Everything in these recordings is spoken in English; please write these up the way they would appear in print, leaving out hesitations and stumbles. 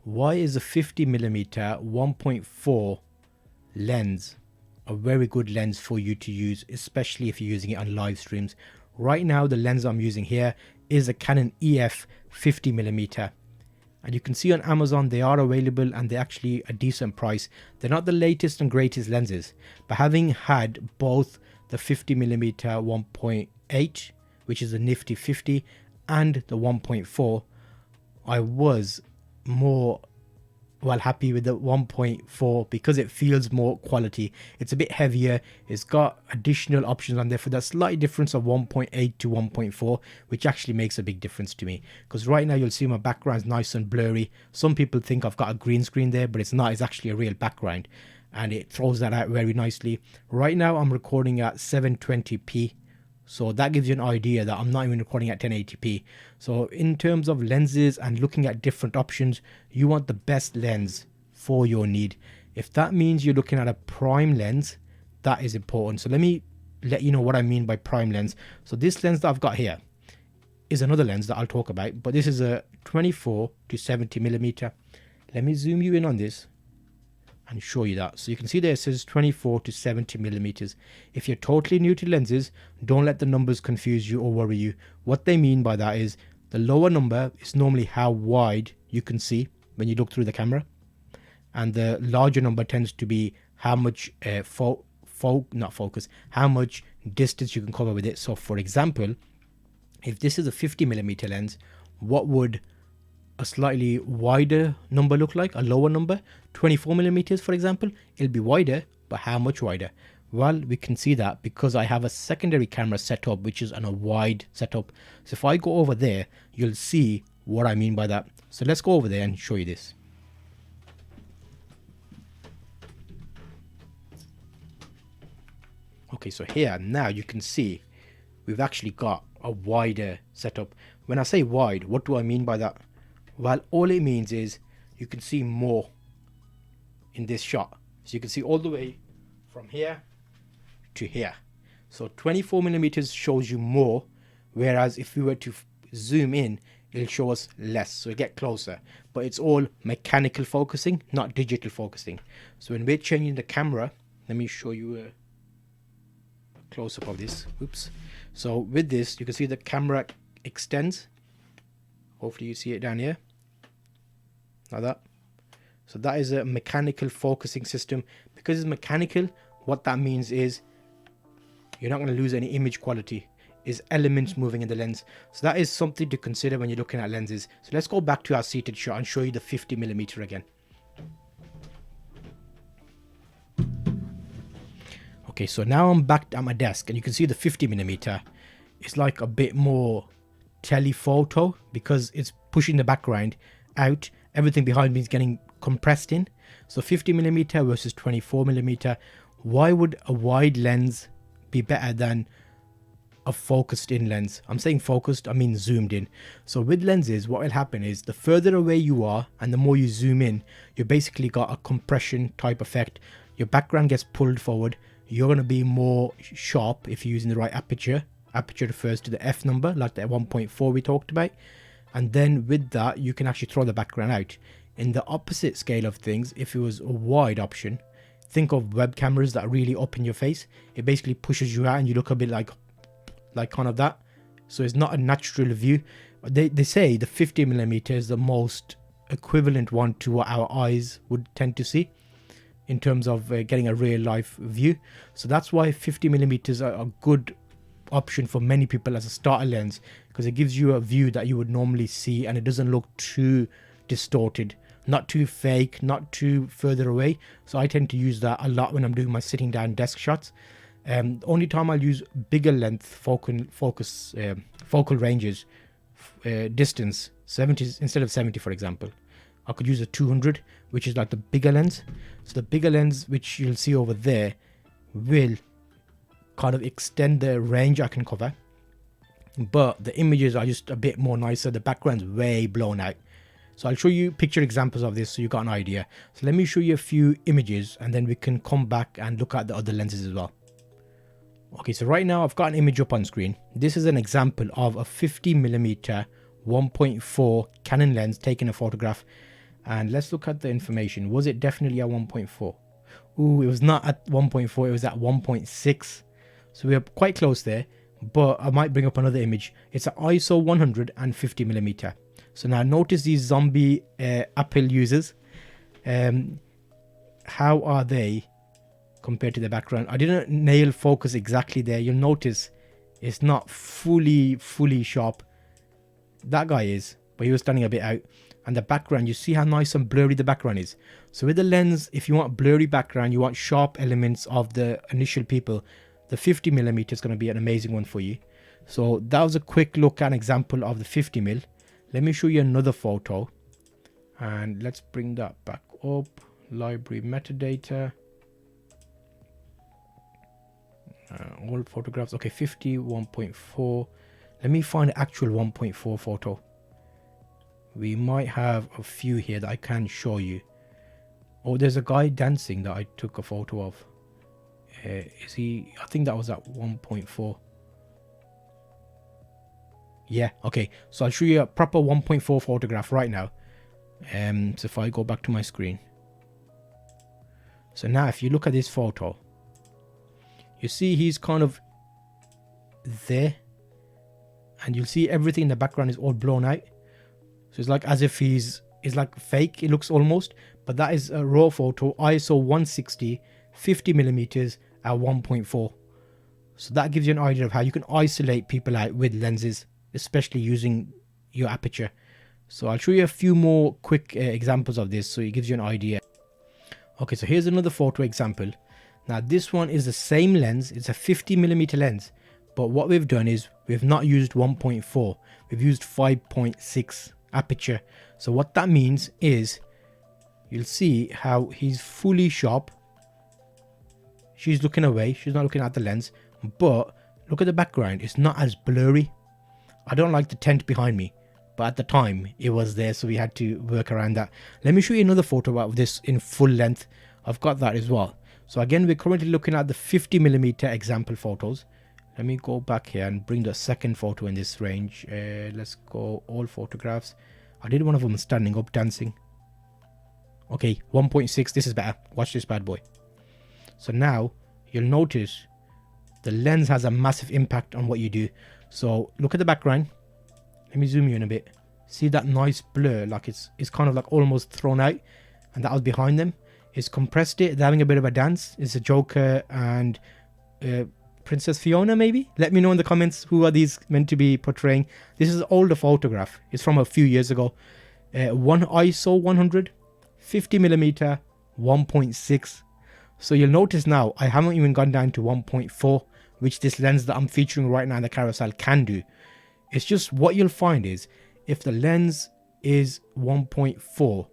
why is a 50mm 1.4 lens a very good lens for you to use, especially if you're using it on live streams? Right now, the lens I'm using here is a Canon EF 50mm. And you can see on Amazon they are available and they're actually a decent price. They're not the latest and greatest lenses, but having had both the 50mm 1.8, which is a nifty 50, and the 1.4, I was more happy with the 1.4 because it feels more quality. It's a bit heavier. It's got additional options on there for that slight difference of 1.8 to 1.4, which actually makes a big difference to me. Because right now you'll see my background's nice and blurry. Some people think I've got a green screen there, but it's not. It's actually a real background, and it throws that out very nicely. Right now I'm recording at 720p. So that gives you an idea that I'm not even recording at 1080p. So in terms of lenses and looking at different options, you want the best lens for your need. If that means you're looking at a prime lens, that is important. So let me let you know what I mean by prime lens. So this lens that I've got here is another lens that I'll talk about, but this is a 24 to 70mm. Let me zoom you in on this and show you that. So you can see there it says 24 to 70mm. If you're totally new to lenses, don't let the numbers confuse you or worry you. What they mean by that is the lower number is normally how wide you can see when you look through the camera, and the larger number tends to be how much how much distance you can cover with it. So for example, if this is a 50mm lens, what would a slightly wider number look like? A lower number, 24mm for example, it'll be wider, but how much wider? Well, we can see that because I have a secondary camera set up which is on a wide setup. So if I go over there, you'll see what I mean by that. So let's go over there and show you this. Okay, so here now you can see we've actually got a wider setup. When I say wide, what do I mean by that? Well, all it means is you can see more in this shot. So you can see all the way from here to here. So 24mm shows you more, whereas if we were to zoom in, it'll show us less. So we get closer, but it's all mechanical focusing, not digital focusing. So when we're changing the camera, let me show you a close-up of this. Oops. So with this, you can see the camera extends. Hopefully you see it down here, like that. So that is a mechanical focusing system. Because it's mechanical, what that means is you're not going to lose any image quality. Is elements moving in the lens. So that is something to consider when you're looking at lenses. So let's go back to our seated shot and show you the 50mm again. Okay, so now I'm back at my desk and you can see the 50mm. It's like a bit more telephoto because it's pushing the background out. Everything behind me is getting compressed in. So 50mm versus 24mm. Why would a wide lens be better than a focused in lens? I'm saying focused, I mean zoomed in. So with lenses, what will happen is the further away you are and the more you zoom in, you basically got a compression type effect. Your background gets pulled forward. You're going to be more sharp if you're using the right aperture. Aperture refers to the f number, like the 1.4 we talked about. And then with that, you can actually throw the background out. In the opposite scale of things, if it was a wide option, think of web cameras that are really up in your face. It basically pushes you out and you look a bit like kind of that. So it's not a natural view. They say the 50mm is the most equivalent one to what our eyes would tend to see in terms of getting a real life view. So that's why 50mm are a good option for many people as a starter lens, because it gives you a view that you would normally see and it doesn't look too distorted, not too fake, not too further away. So I tend to use that a lot when I'm doing my sitting down desk shots. Only time I'll use bigger length focal ranges, distance 70 instead of 70 for example, I could use a 200, which is like the bigger lens. So the bigger lens, which you'll see over there, will kind of extend the range I can cover, but the images are just a bit more nicer. The background's way blown out. So I'll show you picture examples of this so you got an idea. So let me show you a few images and then we can come back and look at the other lenses as well. Okay, so right now I've got an image up on screen. This is an example of a 50mm 1.4 Canon lens taking a photograph, And let's look at the information. Was it definitely at 1.4? Ooh, it was not at 1.4, it was at 1.6. So we are quite close there, but I might bring up another image. It's at ISO 150mm. So now notice these zombie Apple users. How are they compared to the background? I didn't nail focus exactly there. You'll notice it's not fully sharp. That guy is, but he was standing a bit out. And the background, you see how nice and blurry the background is. So with the lens, if you want blurry background, you want sharp elements of the initial people, the 50mm is going to be an amazing one for you. So that was a quick look at an example of the 50mm. Let me show you another photo. And let's bring that back up. Library metadata. All photographs. Okay, 50, 1.4. Let me find the actual 1.4 photo. We might have a few here that I can show you. Oh, there's a guy dancing that I took a photo of. Is he? I think that was at 1.4. Yeah, okay. So I'll show you a proper 1.4 photograph right now. So if I go back to my screen. So now if you look at this photo, you see he's kind of there. And you'll see everything in the background is all blown out. So it's like as if it's like fake, it looks almost. But that is a raw photo, ISO 160, 50mm at 1.4. So that gives you an idea of how you can isolate people out with lenses, especially using your aperture. So I'll show you a few more quick examples of this so it gives you an idea. Okay, so here's another photo example. Now this one is the same lens, it's a 50mm lens. But what we've done is we've not used 1.4, we've used 5.6 aperture. So what that means is you'll see how he's fully sharp. She's looking away, she's not looking at the lens, but look at the background, it's not as blurry. I don't like the tent behind me, but at the time it was there, so we had to work around that. Let me show you another photo of this in full length. I've got that as well. So again, we're currently looking at the 50mm example photos. Let me go back here and bring the second photo in this range. Let's go all photographs. I did one of them standing up dancing. Okay, 1.6. This is better. Watch this bad boy. So now you'll notice the lens has a massive impact on what you do. So look at the background. Let me zoom you in a bit. See that nice blur? Like it's kind of like almost thrown out, and that was behind them. It's compressed it. They're having a bit of a dance. It's a Joker and Princess Fiona, maybe? Let me know in the comments who are these meant to be portraying. This is an older photograph. It's from a few years ago. One ISO 100, 50mm, 1.6. So you'll notice now I haven't even gone down to 1.4, which this lens that I'm featuring right now in the carousel can do. It's just what you'll find is if the lens is 1.4,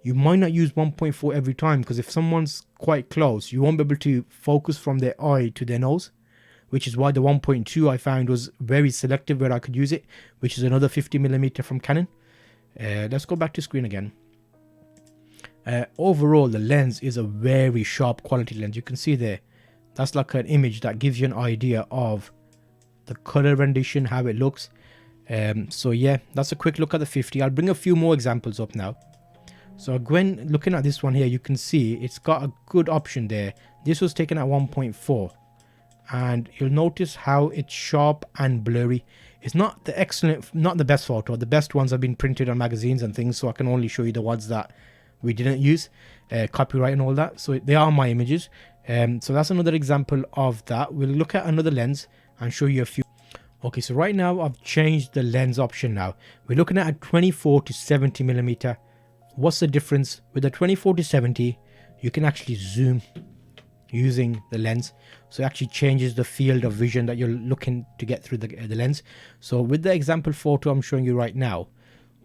you might not use 1.4 every time, because if someone's quite close, you won't be able to focus from their eye to their nose, which is why the 1.2 I found was very selective where I could use it, which is another 50mm from Canon. Let's go back to screen again. Overall, the lens is a very sharp quality lens. You can see there, that's like an image that gives you an idea of the color rendition, how it looks. So yeah, that's a quick look at the 50. I'll bring a few more examples up now. So when looking at this one here, you can see it's got a good option there. This was taken at 1.4, and you'll notice how it's sharp and blurry. It's not the excellent, not the best photo. The best ones have been printed on magazines and things, so I can only show you the ones that we didn't use, copyright and all that. So they are my images. So that's another example of that. We'll look at another lens and show you a few. Okay, so right now I've changed the lens option now. We're looking at a 24 to 70mm. What's the difference? With the 24 to 70, you can actually zoom using the lens. So it actually changes the field of vision that you're looking to get through the lens. So with the example photo I'm showing you right now,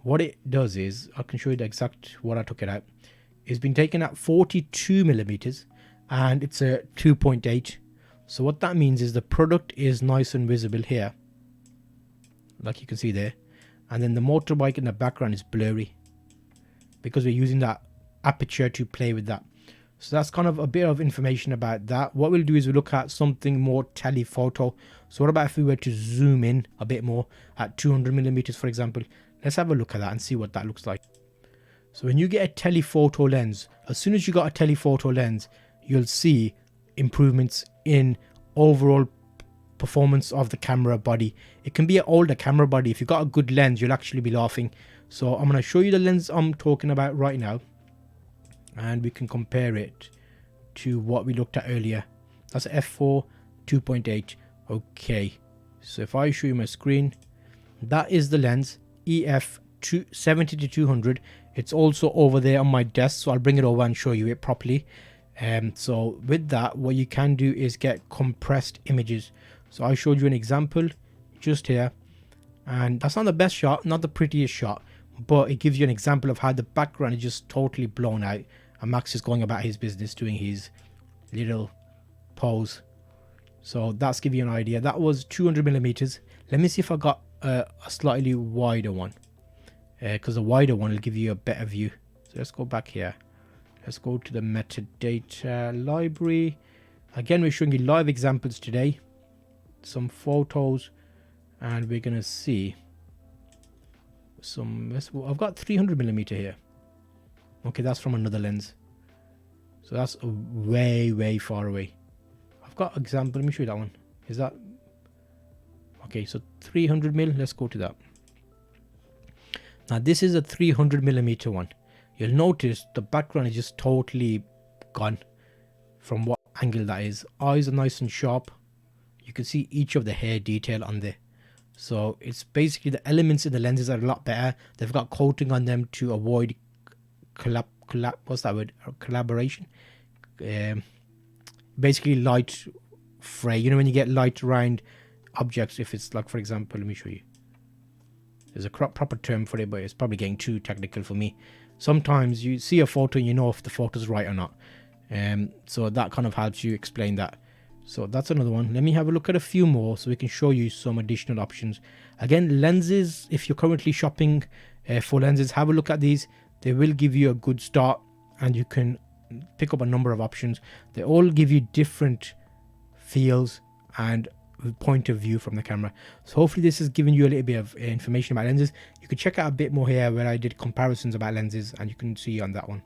what it does is, I can show you the exact what I took it at. It's been taken at 42mm and it's a 2.8. So what that means is the product is nice and visible here, like you can see there. And then the motorbike in the background is blurry, because we're using that aperture to play with that. So that's kind of a bit of information about that. What we'll do is we'll look at something more telephoto. So what about if we were to zoom in a bit more at 200mm, for example? Let's have a look at that and see what that looks like. So when you get a telephoto lens, as soon as you got a telephoto lens, you'll see improvements in overall performance of the camera body. It can be an older camera body. If you got a good lens, you'll actually be laughing. So I'm going to show you the lens I'm talking about right now, and we can compare it to what we looked at earlier. That's a f4 2.8. Okay, so if I show you my screen, that is the lens EF 70-200. It's also over there on my desk, so I'll bring it over and show you it properly. So with that, what you can do is get compressed images. So I showed you an example just here, and that's not the best shot, not the prettiest shot, but it gives you an example of how the background is just totally blown out and Max is going about his business doing his little pose. So that's give you an idea. That was 200mm. Let me see if I got a slightly wider one, because a wider one will give you a better view. So let's go back here. Let's go to the metadata library. Again, we're showing you live examples today, some photos, and we're gonna see some. I've got 300mm here. Okay, that's from another lens, so that's way far away. I've got example. Let me show you that one. Is that okay? So 300mm. Let's go to that. Now this is a 300mm one. You'll notice the background is just totally gone from what angle that is. Eyes are nice and sharp. You can see each of the hair detail on there. So it's basically the elements in the lenses are a lot better. They've got coating on them to avoid what's that word? Collaboration. Basically light fray. You know when you get light around objects, if it's like, for example, let me show you. There's a proper term for it, but it's probably getting too technical for me. Sometimes you see a photo and you know if the photo's right or not. So that kind of helps you explain that. So that's another one. Let me have a look at a few more so we can show you some additional options. Again, lenses, if you're currently shopping for lenses, have a look at these. They will give you a good start and you can pick up a number of options. They all give you different feels and point of view from the camera. So hopefully this has given you a little bit of information about lenses. You could check out a bit more here where I did comparisons about lenses, and you can see on that one.